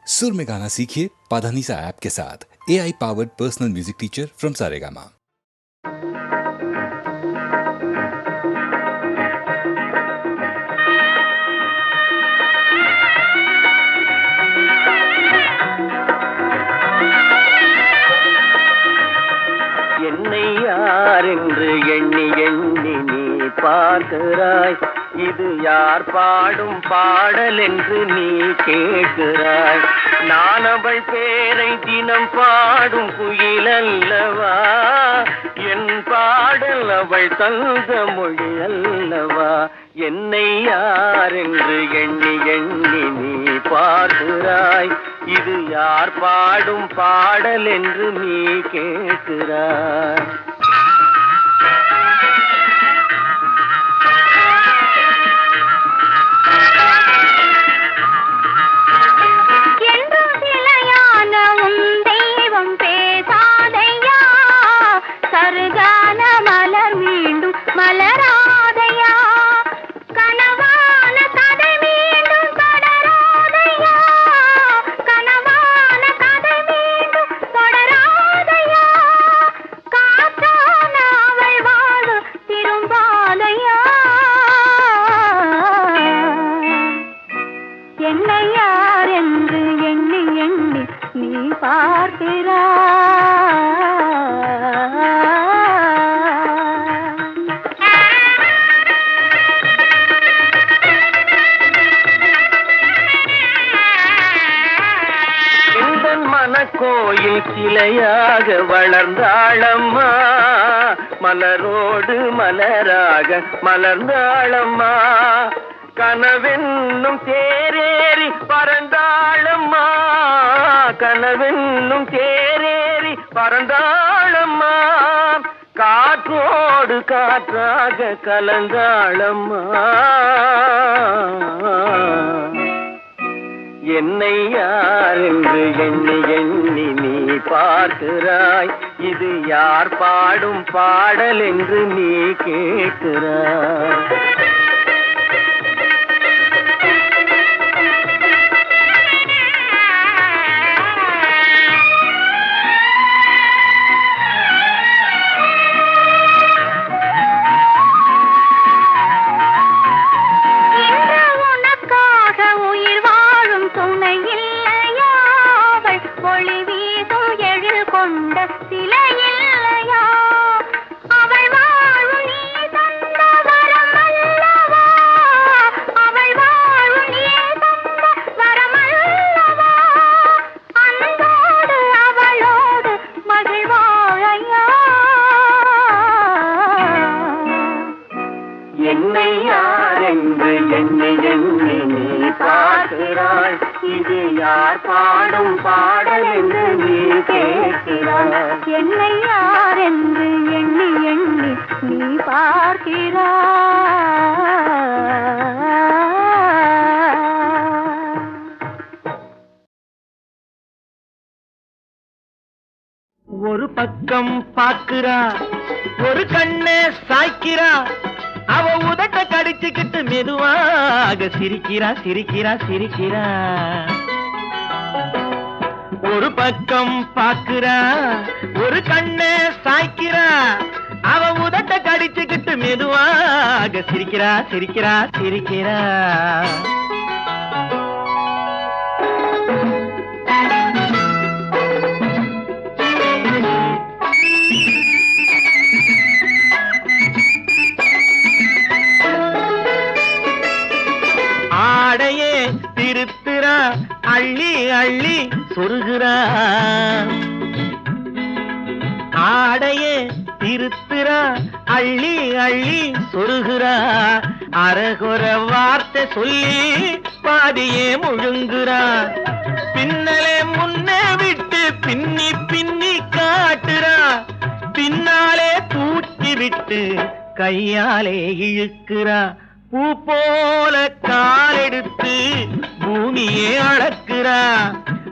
सुर में गाना सीखिए पाधानीसा ऐप के साथ। AI powered personal music teacher from Saregama. என்னை யார் என்று எண்ணி எண்ணி நீ பார்க்கிறாய். இது யார் பாடும் பாடல் என்று நீ கேட்கிறாய். நான் அவள் பேரை தினம் பாடும் குயில் அல்லவா, என் பாடல் அவள் தந்த மொழி அல்லவா. என்னை யார் என்று எண்ணி எண்ணி நீ பார்க்கிறாய். இது யார் பாடும் பாடல் என்று நீ கேட்கிறாய். கோயில் கிளையாக வளர்ந்தாளம்மா, மலரோடு மலராக மலர்ந்தாளம்மா. கனவென்னும் தேரேறி பறந்தாளம்மா, கனவென்னும் தேரேறி பறந்தாளம்மா. காற்றோடு காற்றாக கலந்தாளம்மா. என்னை யார் என்று எண்ணி எண்ணி நீ பார்க்கிறாய். இது யார் பாடும் பாடல் என்று நீ கேட்கிறாய். என்னை யார் என்று எண்ணி எண்ணி நீ பார்க்கிறாய். இது யார் பாடும் பாடல் என்று நீ கேட்கிறாய். என்னை யார் என்று எண்ணி எண்ணி நீ பார்க்கிறாய். ஒரு பக்கம் பார்க்கிறா, ஒரு கண்ணை சாய்க்கிறா. அவ உதட்ட கடிச்சுக்கிட்டு மெதுவாக சிரிக்கிறா சிரிக்கிறா சிரிக்கிறா. ஒரு பக்கம் பார்க்கிறா, ஒரு கண்ணை சாய்க்கிறா. அவ உதட்ட கடிச்சுக்கிட்டு மெதுவாக சிரிக்கிறா சிரிக்கிறா சிரிக்கிறா. ஆடையே திருத்துறா, அள்ளி அள்ளி சொருகிறா. ஆடையே திருத்துறா, அள்ளி அள்ளி சொருகிறா. அரகுற வார்த்தை சொல்லி பாதியே முழுங்குறா. பின்னலே முன்னே விட்டு பின்னி பின்னி காட்டுறா. பின்னாலே தூக்கி விட்டு கையாலே இழுக்கிறா. பூ போல காலெடுத்து பூமியே அளக்கிறா.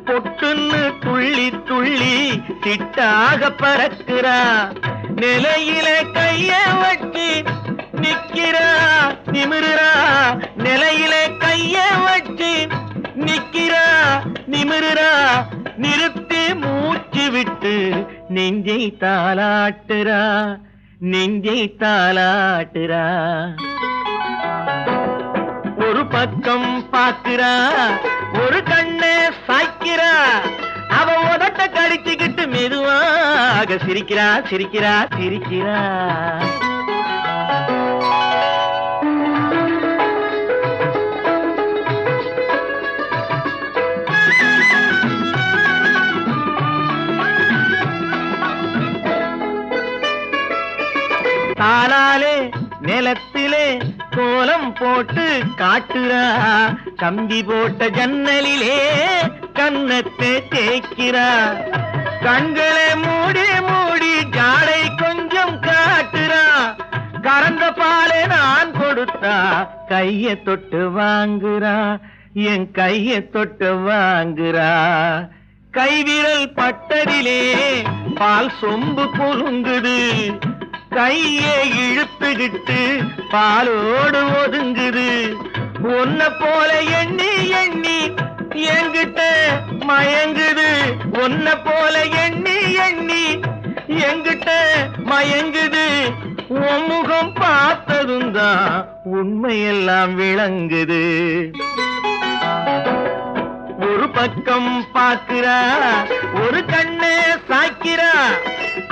பொட்டுன்னு துள்ளி துள்ளி சிட்டாக பறக்கிறா. நிலையில கைய வச்சு நிக்கிறா நிமிருறா. நிலையில கைய வச்சு நிக்கிறா நிமிருறா நிறுத்தி மூச்சு விட்டு நெஞ்சை தாலாட்டுறா நெஞ்சை தாலாட்டுறா ஒரு பக்கம் பாக்குறா ஒரு கண்ணை சாய்க்கிறா அவ உதட்ட கடிச்சுக்கிட்டு மெதுவாக சிரிக்கிறா சிரிக்கிறா சிரிக்கிறா காலாலே நிலத்திலே கோலம் போட்டு காட்டுறா கம்பி போட்ட ஜன்னலிலே கன்னத்தை தேய்க்கிறா கண்களை மூடி மூடி ஜாடை கொஞ்சம் காட்டுறா கறந்த பாலை நான் கொடுத்தா கைய தொட்டு வாங்குறா என் கைய தொட்டு வாங்குறா கைவிரல் பட்டதிலே பால் சொம்பு பொருங்குது கையை இழுத்துக்கிட்டு பாலோடு ஒதுங்குது ஒன்ன போல எண்ணி எண்ணி என்கிட்ட மயங்குது ஒன்ன போல எண்ணி எண்ணி என்கிட்ட மயங்குது உன் முகம் பார்த்ததும் தான் உண்மையெல்லாம் விளங்குது ஒரு பக்கம் பாக்குறா ஒரு கண்ணை சாய்க்கிறா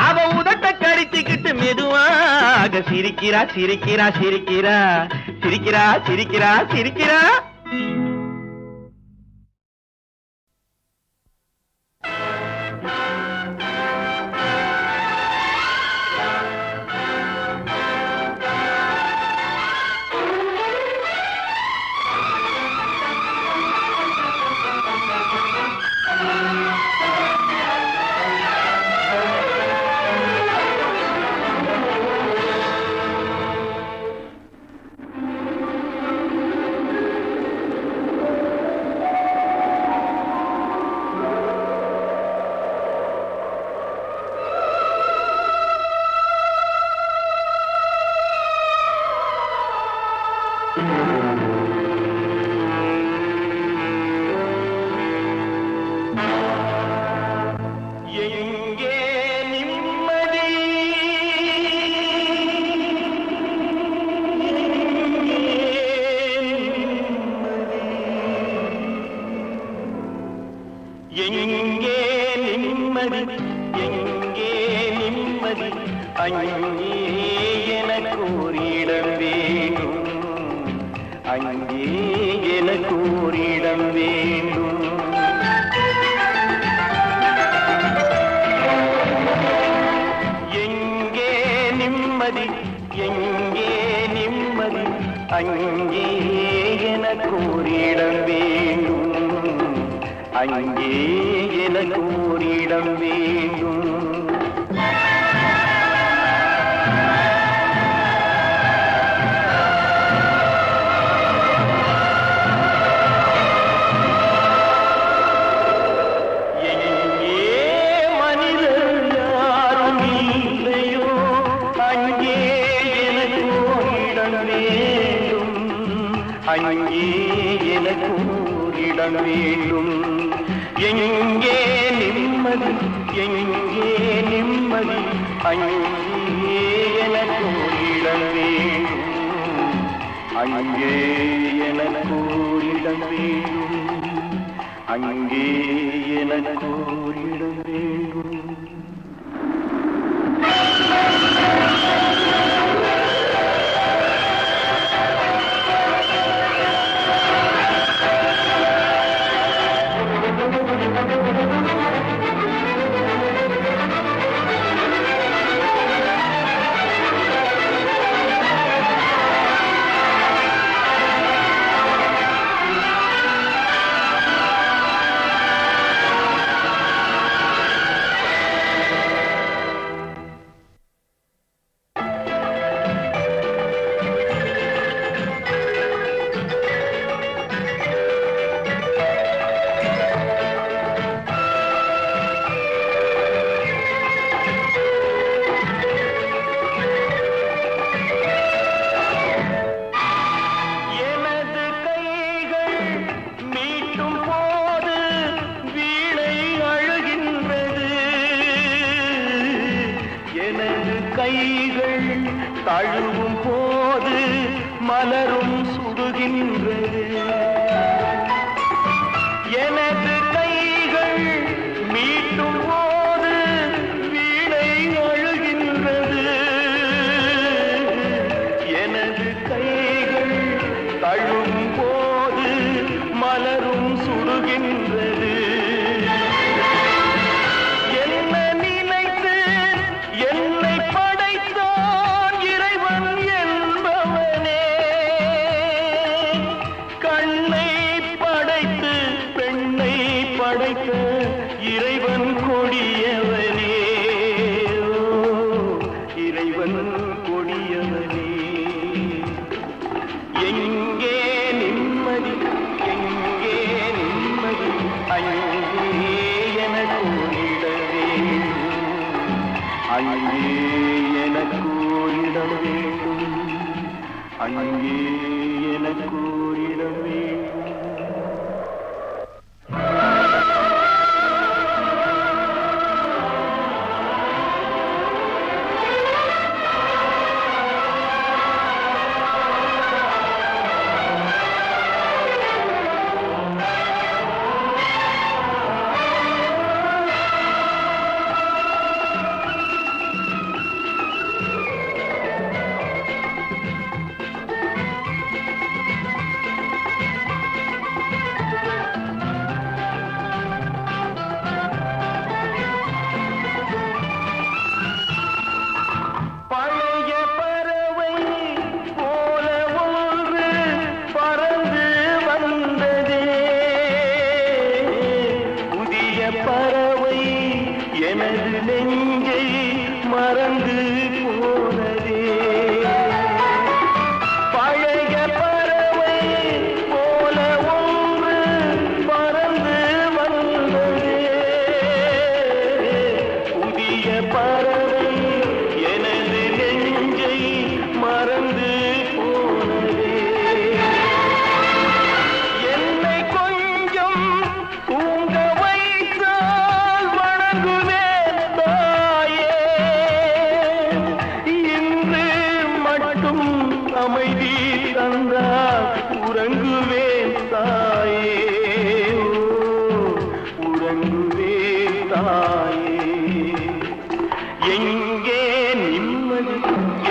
அவ உதட்ட கடிச்சுக்கிட்டு மெதுவாக சிரிக்கிறா சிரிக்கிறா சிரிக்கிறா சிரிக்கிறா சிரிக்கிறா சிரிக்கிறா அங்கே எனக்கு ஓரிடம் வேண்டும். கைகள் தழுவும் போது மலரும் சுடுகின்றது. எனது கைகள் மீட்டும் போது வீணை அழுகின்றது. எனது கைகள் தழுவும் போது மலரும் சுடுகின்றது. என்ன நினைத்து என்னை படைத்தான் இறைவன் என்பவனே. கண்ணை படைத்து பெண்ணை படைத்த இறைவன் கொடியவனே. இறைவன் கொடியவனே. எங்கே நிம்மதி, எங்கே நிம்மதி, அங்கே எனக்கு ஓடிட வேண்டும். அங்கே எனக்கு ஓடிட வேண்டும். அங்கே எனக்கு ஓடிட வேண்டும். பழைய பறவை போல ஒன்று பறந்து வந்ததே. புதிய பறவை எனது நெஞ்சை மறந்து போனதே. பழைய பறவை போல ஒன்று பறந்து வந்ததே. புதிய பறவை எனது நெஞ்சை மறந்து போனதே. என்னை கொஞ்சம் தூங்க வைத்தால் வணங்குவேன் தாயே. இன்று மட்டும் அமைதி தந்தால் உறங்குவேன் தாயே. உறங்குவேன் தாயே. எங்கே நிம்மதி,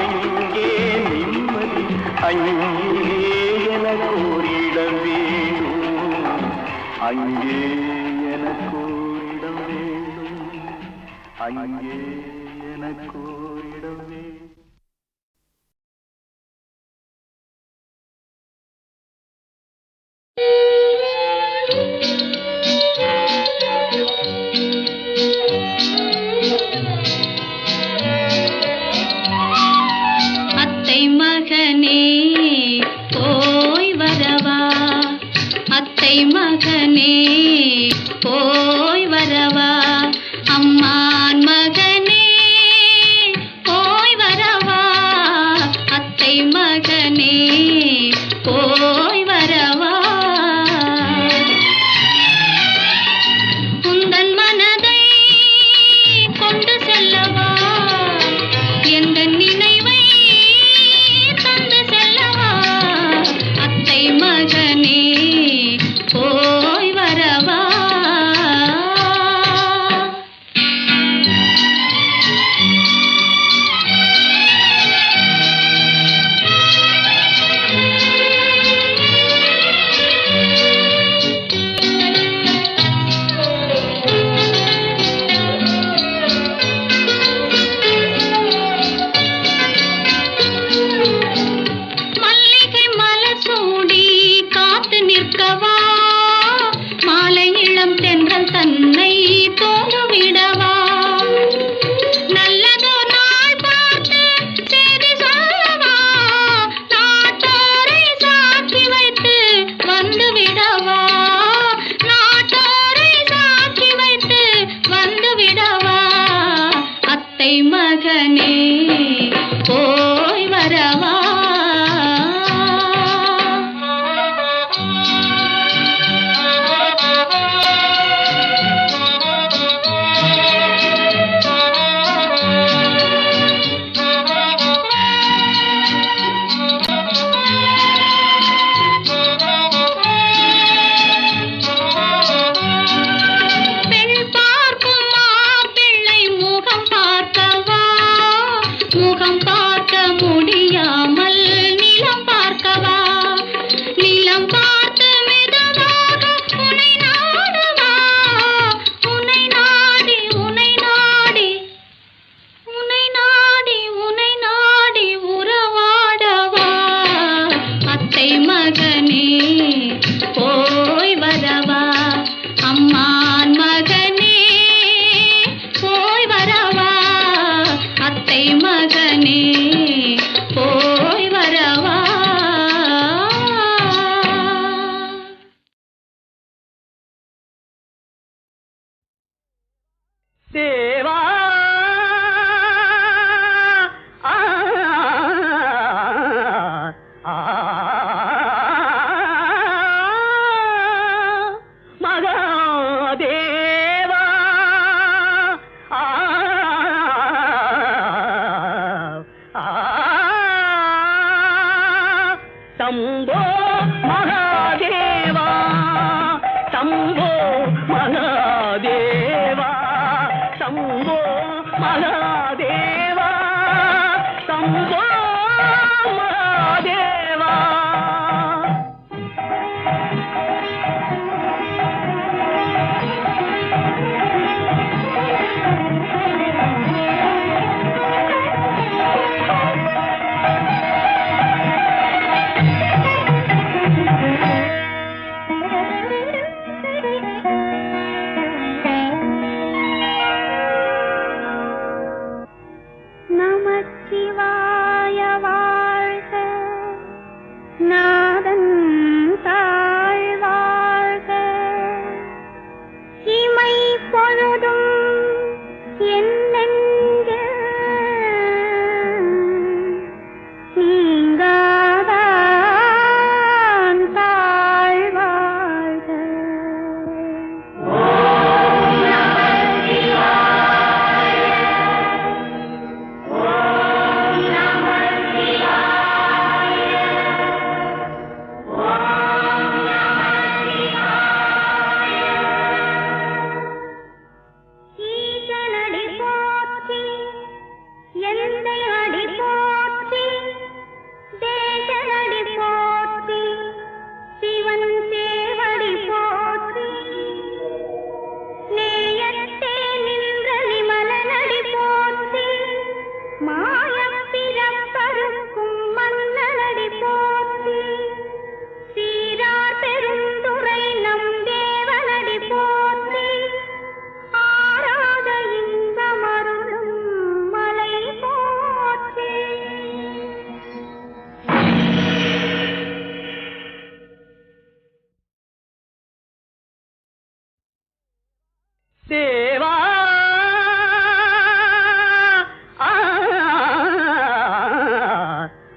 எங்கே நிம்மதி, அங்கே எனக்கு ஓரிடம் வேண்டும். அங்கே எனக்கு ஓரிடம் வேண்டும். அங்கே எனக்கு ஓரிடம் வேண்டும். அத்தை மகனே போய் வரவா, அத்தை மகனே போய் வரவா, அம்மான் மகனே தேவா ஆ, ஆ, மகாதேவா ஆ, ஆ, சம்போ மகாதேவா சம்போ மகாதேவா சம்போ மகாதேவா சம்போ மகாதேவா நமச்சிவாய வாழ்க, நாதன் தாழ் வாழ்க, இமை பொழுதும் என் நெஞ்சில் நீங்காதான் தாழ் வாழ்க. ஈசனடி போற்றி, எந்தை அடி போற்றி, தேசனடி போற்றி, சிவன் சேவடி போற்றி, நேயத்தே நின்ற நிமலனடி போற்றி, மாயப் பிறப்பறுக்கும் மன்னனடி போற்றி, சீரார் பெருந்துறை நம் தேவனடி போற்றி, ஆராத இன்பமருளும் மலை போற்றி. தேவா ஆ,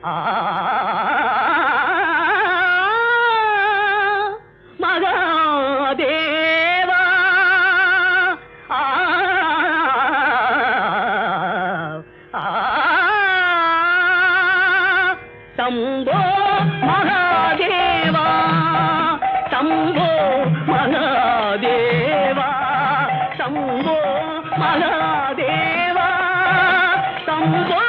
ஆ, மகாதேவா ஆ, ஆ, சம்போ மகாதேவா சம்போ மகாதேவா சம்போ மகாதேவா சம்போ